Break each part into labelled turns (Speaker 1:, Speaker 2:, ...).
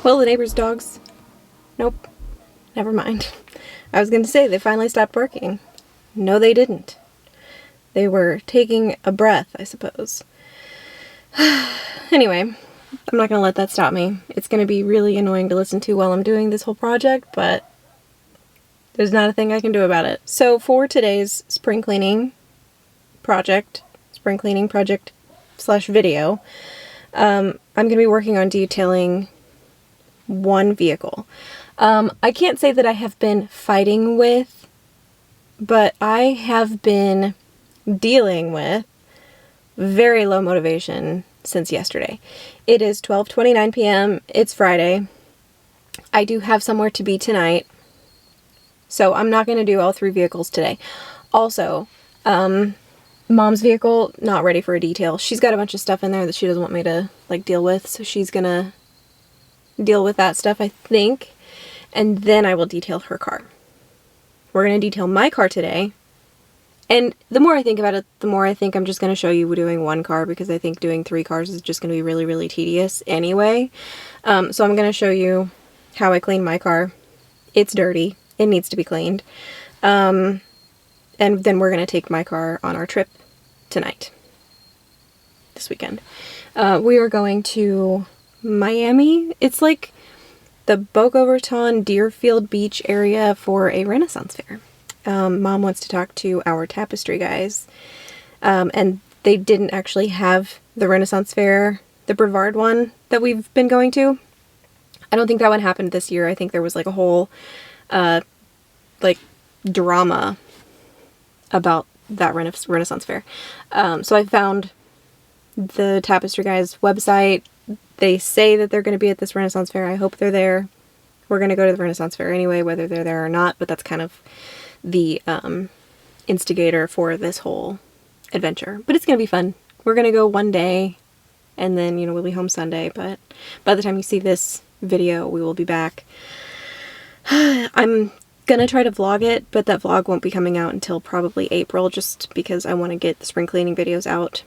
Speaker 1: Well, the neighbor's dogs. Nope. Never mind. I was going to say they finally stopped barking. No, they didn't. They were taking a breath, I suppose. Anyway, I'm not going to let that stop me. It's going to be really annoying to listen to while I'm doing this whole project, but there's not a thing I can do about it. So for today's spring cleaning project slash video, I'm going to be working on detailing one vehicle. I can't say that I have been fighting with, but I have been dealing with very low motivation since yesterday. It is 12:29 p.m. It's Friday. I do have somewhere to be tonight, so I'm not going to do all 3 vehicles today. Also, Mom's vehicle, not ready for a detail. She's got a bunch of stuff in there that she doesn't want me to, like, deal with, so she's gonna deal with that stuff, I think, and then I will detail her car. We're gonna detail my car today, and the more I think about it, the more I think I'm just gonna show you doing one car, because I think doing 3 cars is just gonna be really, really tedious anyway. So I'm gonna show you how I clean my car. It's dirty. It needs to be cleaned. And then we're gonna take my car on our trip tonight, this weekend. We are going to Miami. It's like the Boca Raton Deerfield Beach area for a Renaissance fair. Mom wants to talk to our tapestry guys, and they didn't actually have the Renaissance fair, the Brevard one that we've been going to. I don't think that one happened this year. I think there was like a whole like drama about that Renaissance fair. So I found the tapestry guys' website. They say that they're going to be at this Renaissance fair. I hope they're there. We're going to go to the Renaissance fair anyway, whether they're there or not, but that's kind of the instigator for this whole adventure. But it's going to be fun. We're going to go one day, and then, you know, we'll be home Sunday, but by the time you see this video, we will be back. I'm gonna try to vlog it, but that vlog won't be coming out until probably April, just because I want to get the spring cleaning videos out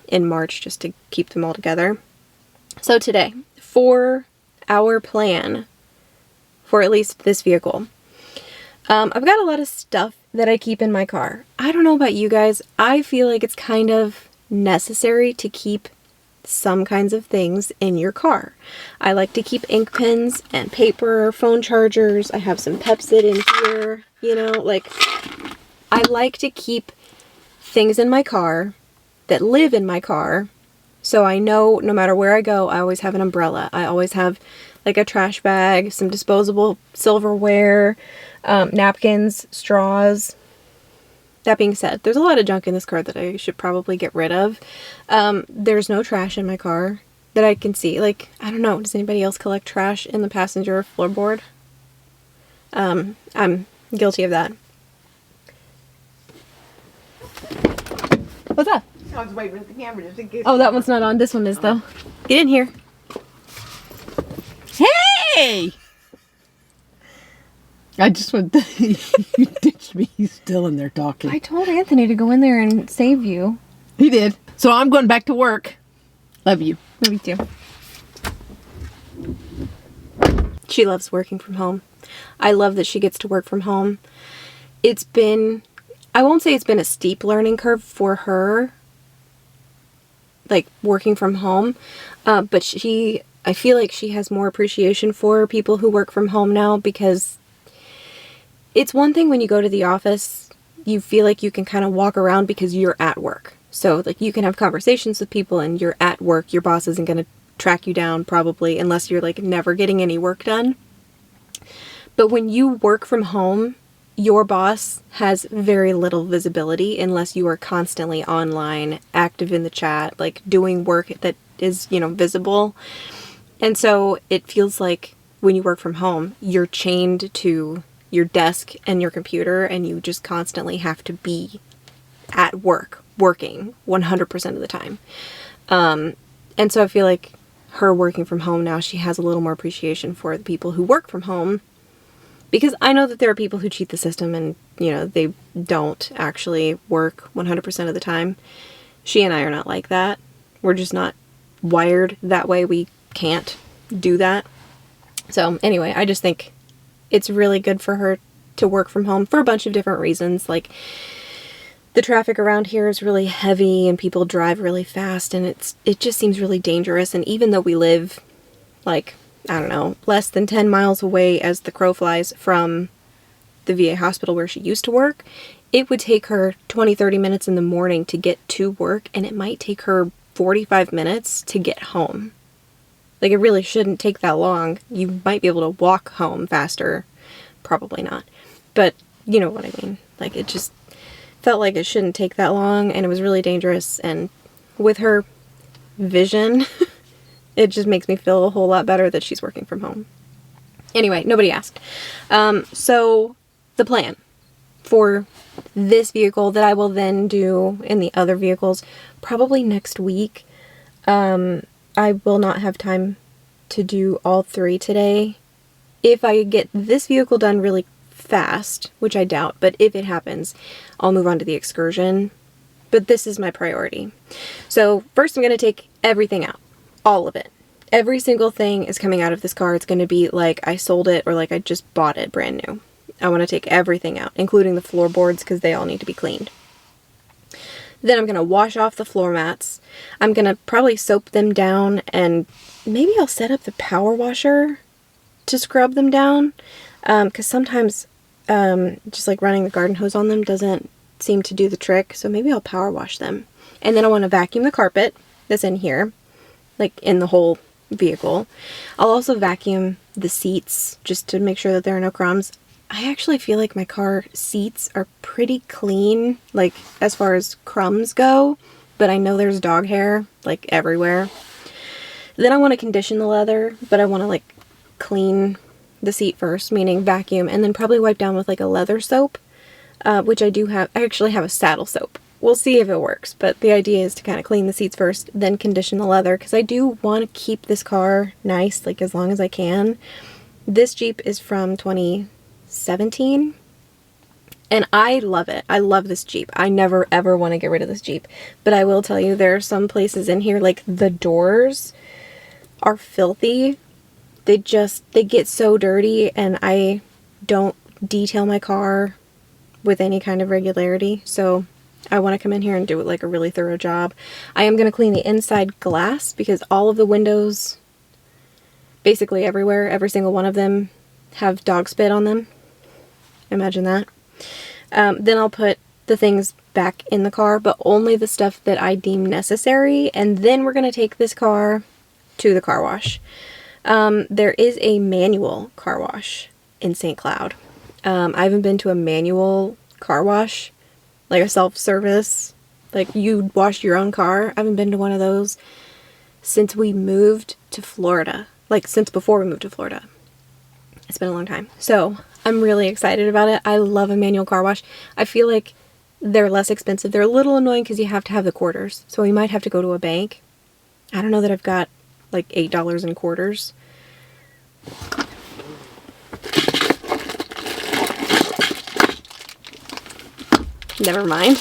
Speaker 1: in March just to keep them all together. So today, for our plan for at least this vehicle, I've got a lot of stuff that I keep in my car. I don't know about you guys, I feel like it's kind of necessary to keep some kinds of things in your car. I like to keep ink pens and paper, phone chargers. I have some Pepsid in here, you know, like, I like to keep things in my car that live in my car, so I know no matter where I go, I always have an umbrella. I always have like a trash bag, some disposable silverware, napkins, straws. That being said, there's a lot of junk in this car that I should probably get rid of. There's no trash in my car that I can see. Like, I don't know, does anybody else collect trash in the passenger floorboard? I'm guilty of that. What's that?
Speaker 2: I was waiting for the camera just in case.
Speaker 1: Oh, that one's not on. This one is, though. Get in here.
Speaker 2: Hey! I just went. You ditched me. He's still in there talking.
Speaker 1: I told Anthony to go in there and save you.
Speaker 2: He did. So I'm going back to work. Love you.
Speaker 1: Me too. She loves working from home. I love that she gets to work from home. It's been, I won't say it's been a steep learning curve for her, like working from home, but I feel like she has more appreciation for people who work from home now, because it's one thing when you go to the office, you feel like you can kind of walk around because you're at work. So like you can have conversations with people and you're at work. Your boss isn't going to track you down probably, unless you're like never getting any work done. But when you work from home, your boss has very little visibility unless you are constantly online, active in the chat, like doing work that is, you know, visible. And so it feels like when you work from home, you're chained to your desk and your computer, and you just constantly have to be at work, working 100% of the time. And so I feel like her working from home now, she has a little more appreciation for the people who work from home, because I know that there are people who cheat the system and, you know, they don't actually work 100% of the time. She and I are not like that. We're just not wired that way. We can't, do that. So anyway, I just think it's really good for her to work from home for a bunch of different reasons. Like, the traffic around here is really heavy and people drive really fast, and it just seems really dangerous. And even though we live, like, I don't know, less than 10 miles away as the crow flies from the VA hospital where she used to work, it would take her 20-30 minutes in the morning to get to work, and it might take her 45 minutes to get home. Like, it really shouldn't take that long. You might be able to walk home faster. Probably not. But you know what I mean. Like, it just felt like it shouldn't take that long, and it was really dangerous. And with her vision, it just makes me feel a whole lot better that she's working from home. Anyway, nobody asked. So the plan for this vehicle that I will then do in the other vehicles, probably next week. I will not have time to do all 3 today. If I get this vehicle done really fast, which I doubt, but if it happens, I'll move on to the Excursion. But this is my priority. So first I'm going to take everything out. All of it. Every single thing is coming out of this car. It's going to be like I sold it or like I just bought it brand new. I want to take everything out, including the floorboards, because they all need to be cleaned. Then I'm going to wash off the floor mats. I'm going to probably soap them down, and maybe I'll set up the power washer to scrub them down, because sometimes just like running the garden hose on them doesn't seem to do the trick, so maybe I'll power wash them. And then I want to vacuum the carpet that's in here, like in the whole vehicle. I'll also vacuum the seats just to make sure that there are no crumbs. I actually feel like my car seats are pretty clean, like as far as crumbs go, but I know there's dog hair like everywhere. Then I want to condition the leather, but I want to like clean the seat first, meaning vacuum, and then probably wipe down with like a leather soap, which I do have. I actually have a saddle soap. We'll see if it works, but the idea is to kind of clean the seats first, then condition the leather, because I do want to keep this car nice, like as long as I can. This Jeep is from 2017, and I love it. I love this Jeep. I never ever want to get rid of this Jeep, but I will tell you, there are some places in here, like the doors are filthy. They get so dirty, and I don't detail my car with any kind of regularity, so I want to come in here and do it like a really thorough job. I am going to clean the inside glass, because all of the windows, basically everywhere, every single one of them, have dog spit on them. Imagine that. Then I'll put the things back in the car, but only the stuff that I deem necessary, and then we're going to take this car to the car wash. There is a manual car wash in St. Cloud. I haven't been to a manual car wash, like a self-service, like you wash your own car. I haven't been to one of those since we moved to Florida, like since before we moved to Florida. It's been a long time. So I'm really excited about it. I love a manual car wash. I feel like they're less expensive. They're a little annoying because you have to have the quarters. So we might have to go to a bank. I don't know that I've got like $8 in quarters. Never mind.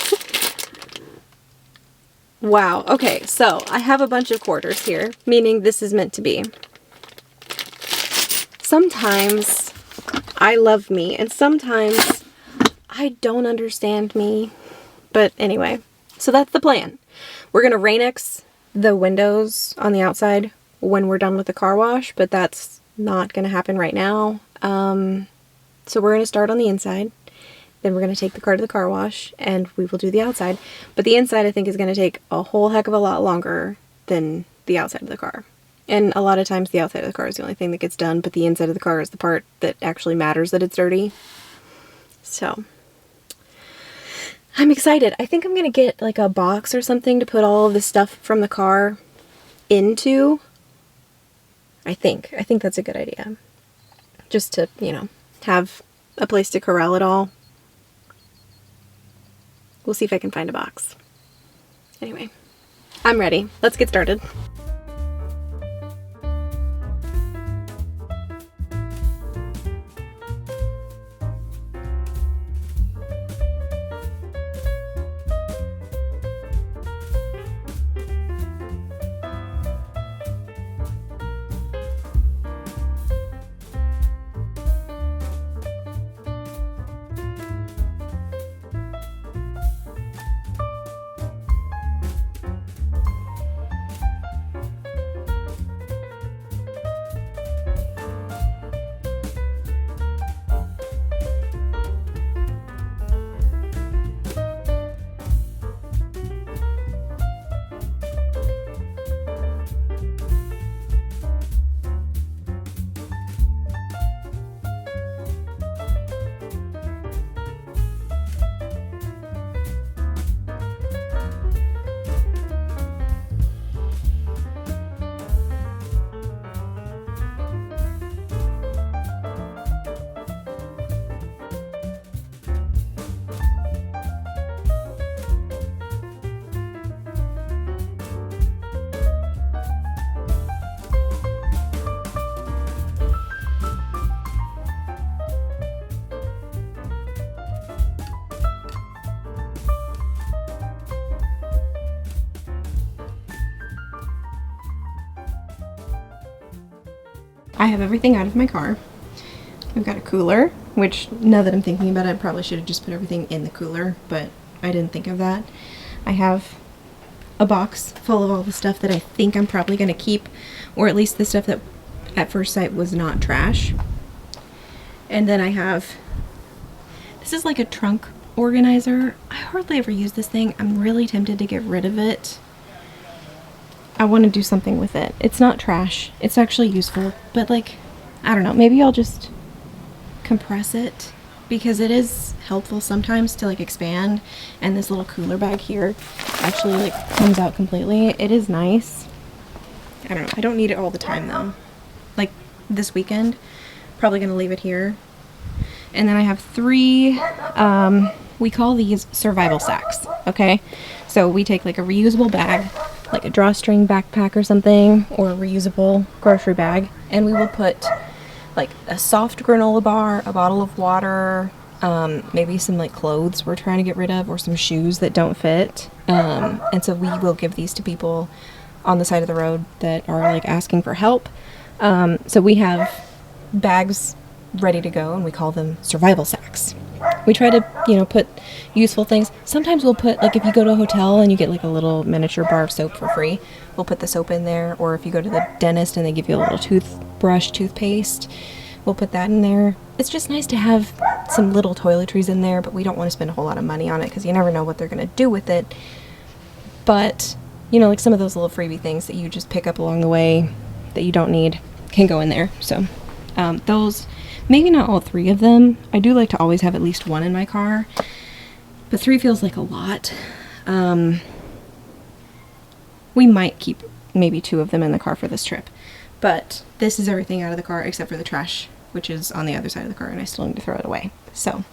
Speaker 1: Wow. Okay, so I have a bunch of quarters here, meaning this is meant to be. Sometimes I love me, and sometimes I don't understand me. But anyway, so that's the plan. We're going to Rain-X the windows on the outside when we're done with the car wash, but that's not going to happen right now. So we're going to start on the inside. Then we're going to take the car to the car wash, and we will do the outside. But the inside, I think, is going to take a whole heck of a lot longer than the outside of the car. And a lot of times the outside of the car is the only thing that gets done, but the inside of the car is the part that actually matters that it's dirty. So I'm excited. I think I'm going to get like a box or something to put all of the stuff from the car into. I think that's a good idea. Just to, you know, have a place to corral it all. We'll see if I can find a box. Anyway, I'm ready. Let's get started. I have everything out of my car. I've got a cooler, which now that I'm thinking about it, I probably should have just put everything in the cooler, but I didn't think of that. I have a box full of all the stuff that I think I'm probably going to keep, or at least the stuff that at first sight was not trash. And then I have, this is like a trunk organizer. I hardly ever use this thing. I'm really tempted to get rid of it. I want to do something with it. It's not trash. It's actually useful, but like, I don't know, maybe I'll just compress it because it is helpful sometimes to like expand, and this little cooler bag here actually like comes out completely. It is nice. I don't know. I don't need it all the time though. Like this weekend, probably gonna leave it here. And then I have 3, we call these survival sacks, okay? So we take like a reusable bag, like a drawstring backpack or something, or a reusable grocery bag, and we will put like a soft granola bar, a bottle of water, maybe some like clothes we're trying to get rid of, or some shoes that don't fit. And so we will give these to people on the side of the road that are like asking for help. So we have bags ready to go, and we call them survival sacks. We try to, you know, put useful things. Sometimes we'll put, like if you go to a hotel and you get like a little miniature bar of soap for free, we'll put the soap in there. Or if you go to the dentist and they give you a little toothbrush, toothpaste, we'll put that in there. It's just nice to have some little toiletries in there, but we don't want to spend a whole lot of money on it because you never know what they're going to do with it. But, you know, like some of those little freebie things that you just pick up along the way that you don't need can go in there. So those, maybe not all 3 of them. I do like to always have at least 1 in my car, but 3 feels like a lot. We might keep maybe 2 of them in the car for this trip, but this is everything out of the car except for the trash, which is on the other side of the car, and I still need to throw it away. So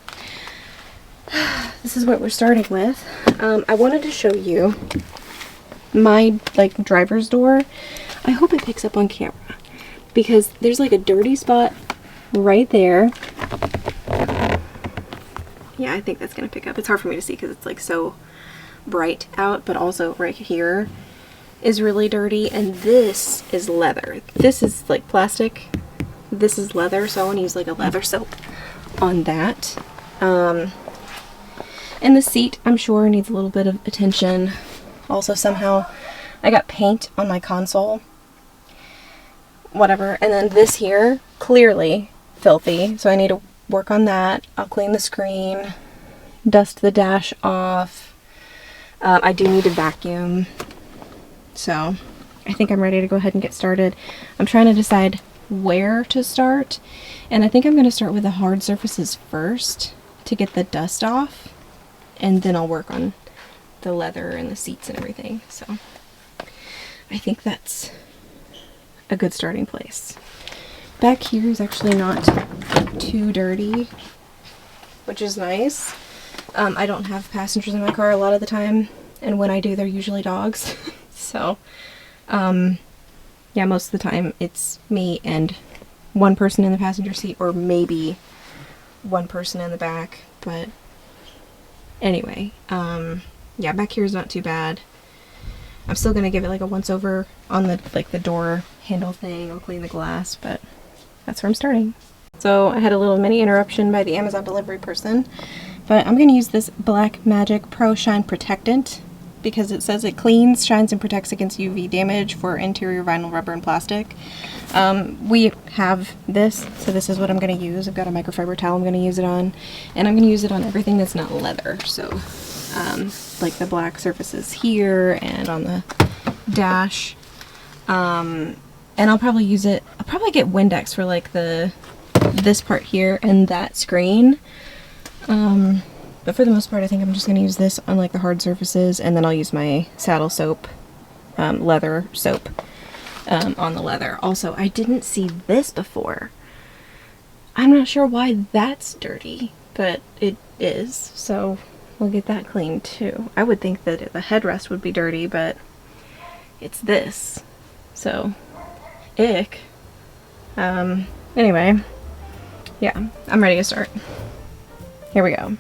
Speaker 1: this is what we're starting with. I wanted to show you my like driver's door. I hope it picks up on camera because there's like a dirty spot right there. Yeah, I think that's gonna pick up. It's hard for me to see because it's like so bright out, but also right here is really dirty, and this is leather. This is like plastic. This is leather, so I want to use like a leather soap on that. And the seat, I'm sure, needs a little bit of attention. Also, somehow I got paint on my console. Whatever. And then this here, clearly filthy, so I need to work on that. I'll clean the screen, dust the dash off. I do need to vacuum. So I think I'm ready to go ahead and get started. I'm trying to decide where to start, and I think I'm going to start with the hard surfaces first to get the dust off, and then I'll work on the leather and the seats and everything. So I think that's a good starting place. Back here is actually not too dirty, which is nice. I don't have passengers in my car a lot of the time, and when I do, they're usually dogs. So yeah, most of the time it's me and 1 person in the passenger seat, or maybe 1 person in the back. But anyway, yeah, back here is not too bad. I'm still gonna give it like a once over on the like the door handle thing. I'll clean the glass, but that's where I'm starting. So I had a little mini interruption by the Amazon delivery person, but I'm gonna use this Black Magic Pro Shine Protectant because it says it cleans, shines, and protects against UV damage for interior vinyl, rubber, and plastic. We have this, so this is what I'm going to use. I've got a microfiber towel I'm going to use it on, and I'm going to use it on everything that's not leather. So like the black surfaces here and on the dash. And I'll probably use it, I'll probably get Windex for like this part here and that screen. But for the most part, I think I'm just going to use this on like the hard surfaces, and then I'll use my saddle soap, leather soap, on the leather. Also, I didn't see this before. I'm not sure why that's dirty, but it is, so we'll get that clean too. I would think that the headrest would be dirty, but it's this, so ick. Anyway, yeah, I'm ready to start. Here we go.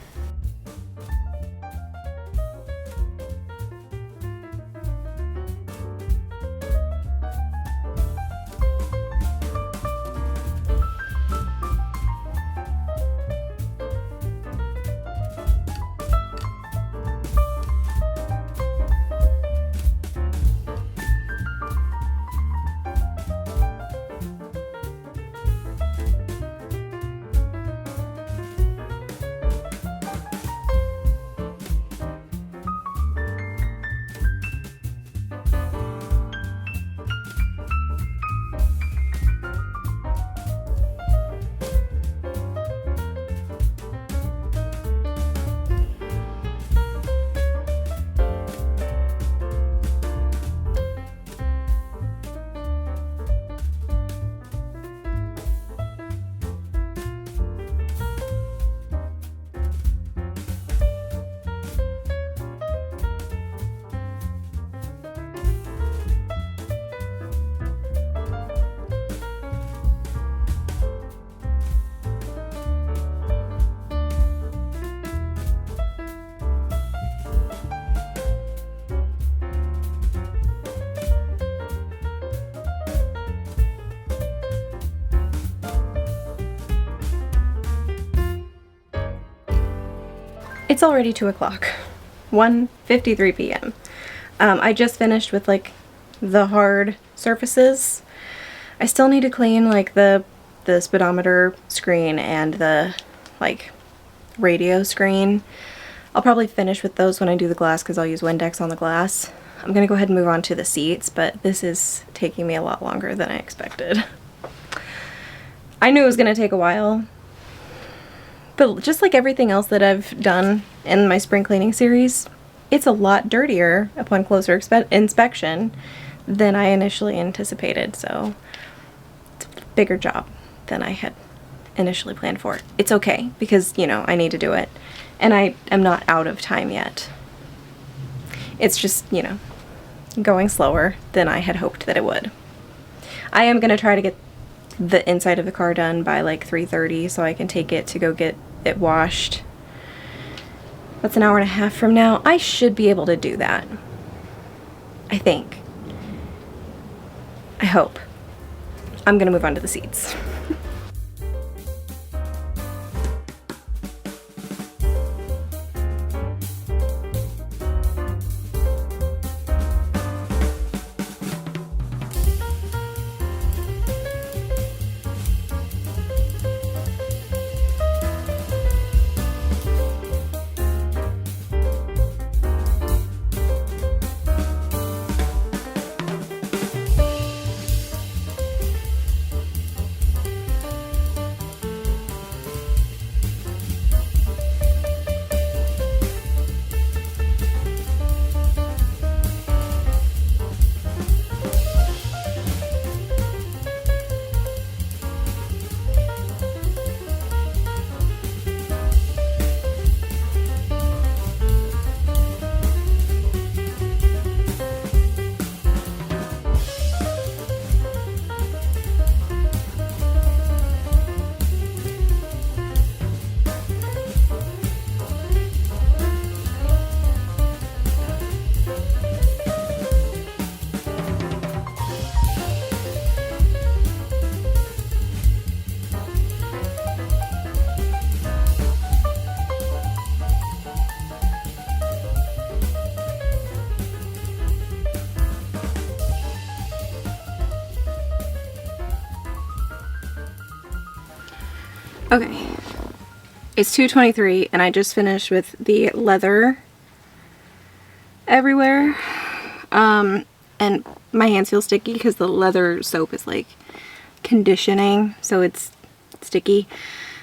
Speaker 1: It's already 2 o'clock, 1:53 p.m. I just finished with like the hard surfaces. I still need to clean like the speedometer screen and the like radio screen. I'll probably finish with those when I do the glass because I'll use Windex on the glass. I'm gonna go ahead and move on to the seats, but this is taking me a lot longer than I expected. I knew it was gonna take a while, but just like everything else that I've done in my spring cleaning series, it's a lot dirtier upon closer inspection than I initially anticipated, so it's a bigger job than I had initially planned for. It's okay, because, you know, I need to do it, and I am not out of time yet. It's just, you know, going slower than I had hoped that it would. I am going to try to get the inside of the car done by like 3:30 so I can take it to go get it washed. That's an hour and a half from now. I should be able to do that. I think. I hope. I'm gonna move on to the seats. Okay, it's 2:23 and I just finished with the leather everywhere, and my hands feel sticky because the leather soap is like conditioning, so it's sticky.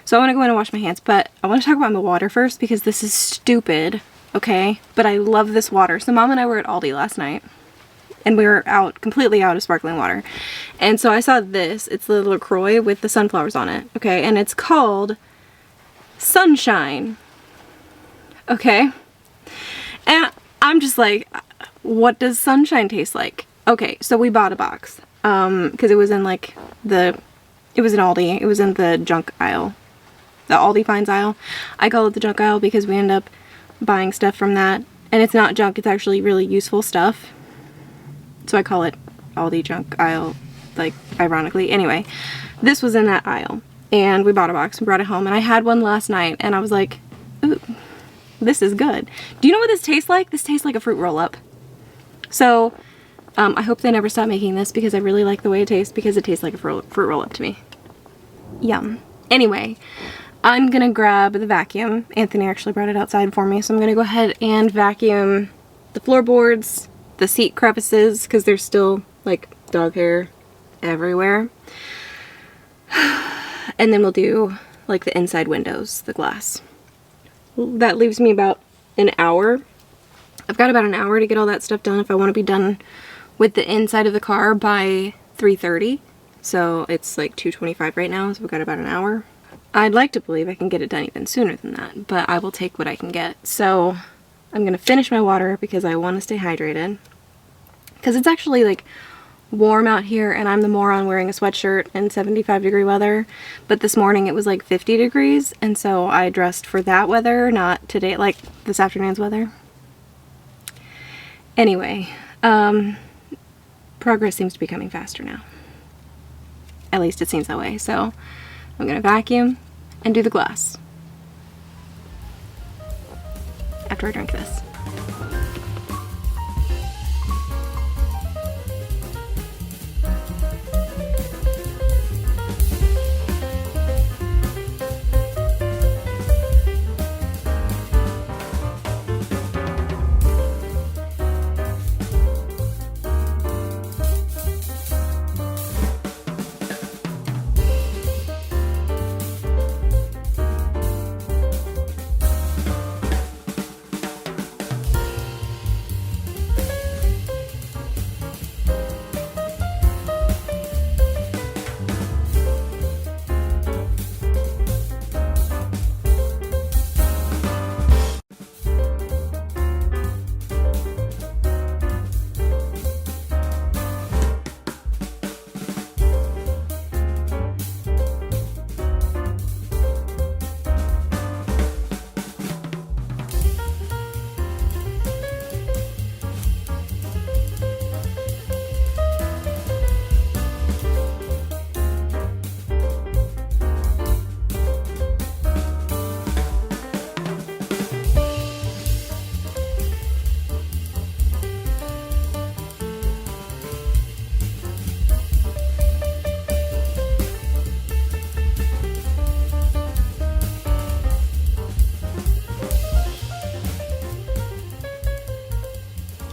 Speaker 1: So I want to go in and wash my hands, but I want to talk about my water first because this is stupid, okay? But I love this water. So Mom and I were at Aldi last night, and we were completely out of sparkling water. And so I saw this. It's the LaCroix with the sunflowers on it, okay? And it's called Sunshine, okay? And I'm just like, what does Sunshine taste like? Okay, so we bought a box, because it was in like it was in Aldi. It was in the junk aisle, the Aldi finds aisle. I call it the junk aisle because we end up buying stuff from that. And it's not junk, it's actually really useful stuff. So I call it Aldi junk aisle, like, ironically. Anyway, this was in that aisle, and we bought a box and brought it home, and I had one last night, and I was like, ooh, this is good. Do you know what this tastes like? This tastes like a fruit roll-up. So, I hope they never stop making this because I really like the way it tastes, because it tastes like a fruit roll-up to me. Yum. Anyway, I'm gonna grab the vacuum. Anthony actually brought it outside for me, so I'm gonna go ahead and vacuum the floorboards, the seat crevices, because there's still like dog hair everywhere. And then we'll do like the inside windows, the glass. That leaves me about an hour. I've got about an hour to get all that stuff done if I want to be done with the inside of the car by 3:30. So it's like 2:25 right now, so we've got about an hour. I'd like to believe I can get it done even sooner than that, but I will take what I can get. So I'm gonna finish my water because I want to stay hydrated. Because it's actually like warm out here, and I'm the moron wearing a sweatshirt in 75-degree weather. But this morning it was like 50 degrees, and so I dressed for that weather, not today, like this afternoon's weather. Anyway, progress seems to be coming faster now. At least it seems that way. So I'm gonna vacuum and do the glass. after I drink this.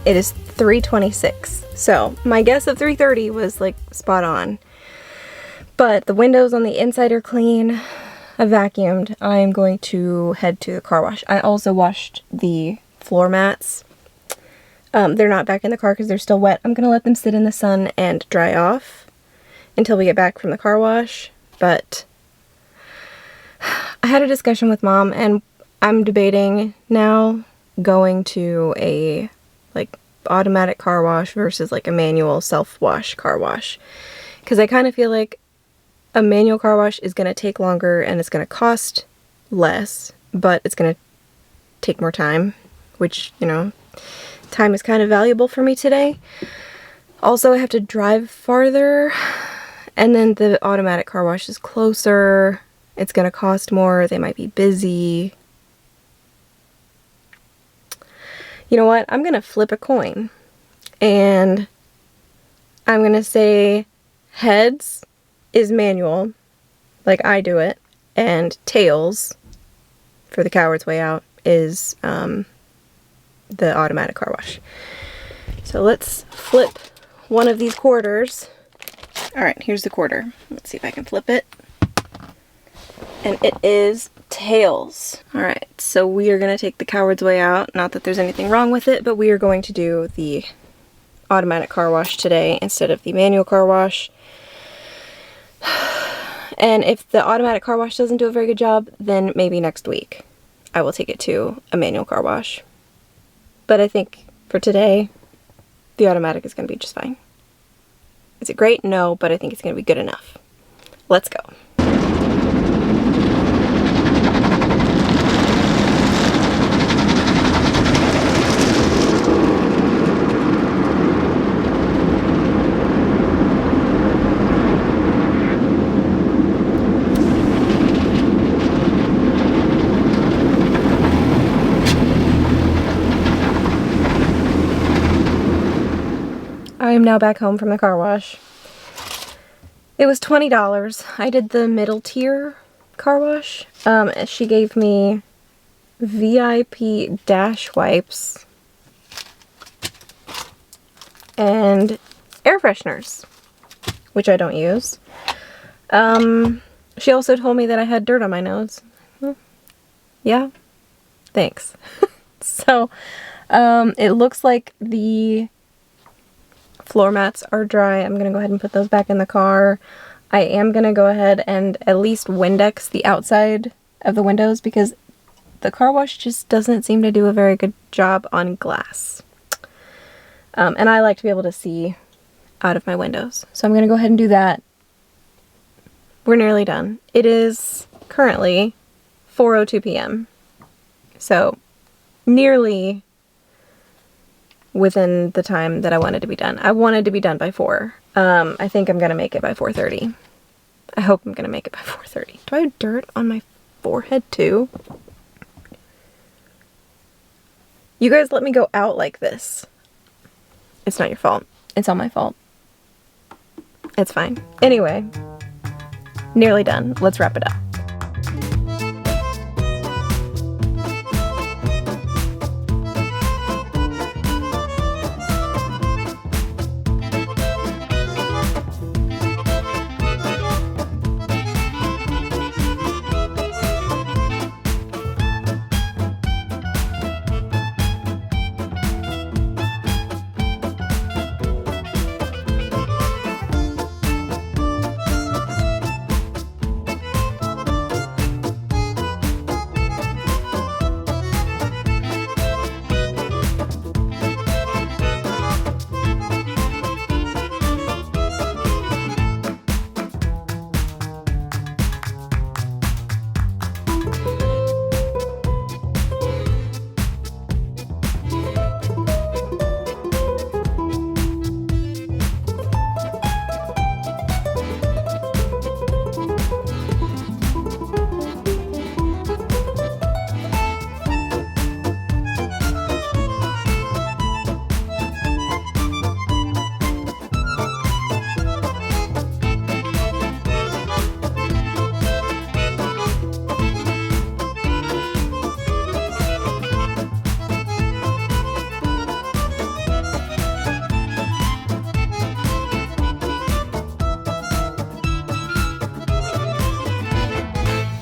Speaker 1: It is 3:26. So my guess of 3:30 was like spot on. But the windows on the inside are clean. I vacuumed. I am going to head to the car wash. I also washed the floor mats. They're not back in the car because they're still wet. I'm going to let them sit in the sun and dry off until we get back from the car wash. But I had a discussion with Mom, and I'm debating now going to a like automatic car wash versus like a manual self-wash car wash, because I kind of feel like a manual car wash is going to take longer and it's going to cost less, but it's going to take more time, which, you know, time is kind of valuable for me today. Also, I have to drive farther, and then the automatic car wash is closer. It's going to cost more. They might be busy. You know what? I'm going to flip a coin, and I'm going to say heads is manual, like I do it, and tails, for the coward's way out, is the automatic car wash. So let's flip one of these quarters. Alright, here's the quarter. Let's see if I can flip it. And it is tails. Alright, so we are going to take the coward's way out. Not that there's anything wrong with it, but we are going to do the automatic car wash today instead of the manual car wash. And if the automatic car wash doesn't do a very good job, then maybe next week I will take it to a manual car wash. But I think for today, the automatic is going to be just fine. Is it great? No, but I think it's going to be good enough. Let's go. I am now back home from the car wash. It was $20. I did the middle tier car wash. She gave me VIP dash wipes and air fresheners, which I don't use. She also told me that I had dirt on my nose. Yeah, thanks. So, it looks like the floor mats are dry. I'm going to go ahead and put those back in the car. I am going to go ahead and at least Windex the outside of the windows because the car wash just doesn't seem to do a very good job on glass. And I like to be able to see out of my windows. So I'm going to go ahead and do that. We're nearly done. It is currently 4:02 p.m. So nearly within the time that I wanted to be done. I wanted to be done by 4. I think I'm going to make it by 4:30. I hope I'm going to make it by 4:30. Do I have dirt on my forehead too? You guys let me go out like this. It's not your fault. It's all my fault. It's fine. Anyway, nearly done. Let's wrap it up.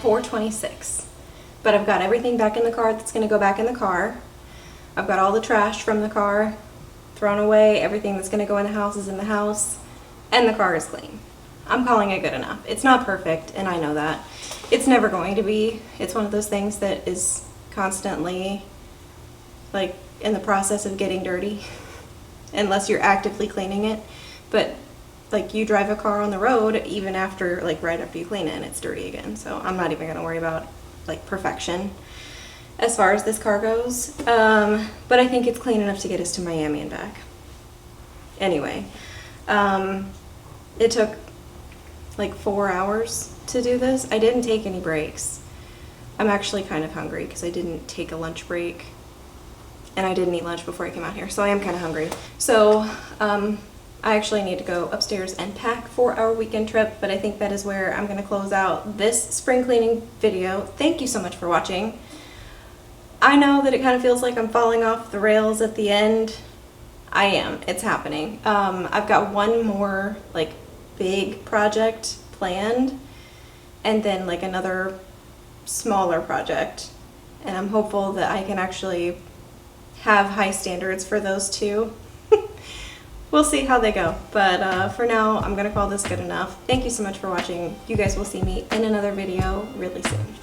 Speaker 1: $4.26. But I've got everything back in the car that's going to go back in the car. I've got all the trash from the car thrown away. Everything that's going to go in the house is in the house. And the car is clean. I'm calling it good enough. It's not perfect, and I know that. It's never going to be. It's one of those things that is constantly, like, in the process of getting dirty. Unless you're actively cleaning it. But like, you drive a car on the road even after, like, right after you clean it and it's dirty again. So I'm not even going to worry about, like, perfection as far as this car goes. But I think it's clean enough to get us to Miami and back. Anyway, it took like 4 hours to do this. I didn't take any breaks. I'm actually kind of hungry because I didn't take a lunch break. And I didn't eat lunch before I came out here, so I am kind of hungry. So, I actually need to go upstairs and pack for our weekend trip, but I think that is where I'm going to close out this spring cleaning video. Thank you so much for watching. I know that it kind of feels like I'm falling off the rails at the end. I am. It's happening. I've got one more, like, big project planned, and then, like, another smaller project. And I'm hopeful that I can actually have high standards for those two. We'll see how they go, but for now, I'm gonna call this good enough. Thank you so much for watching. You guys will see me in another video really soon.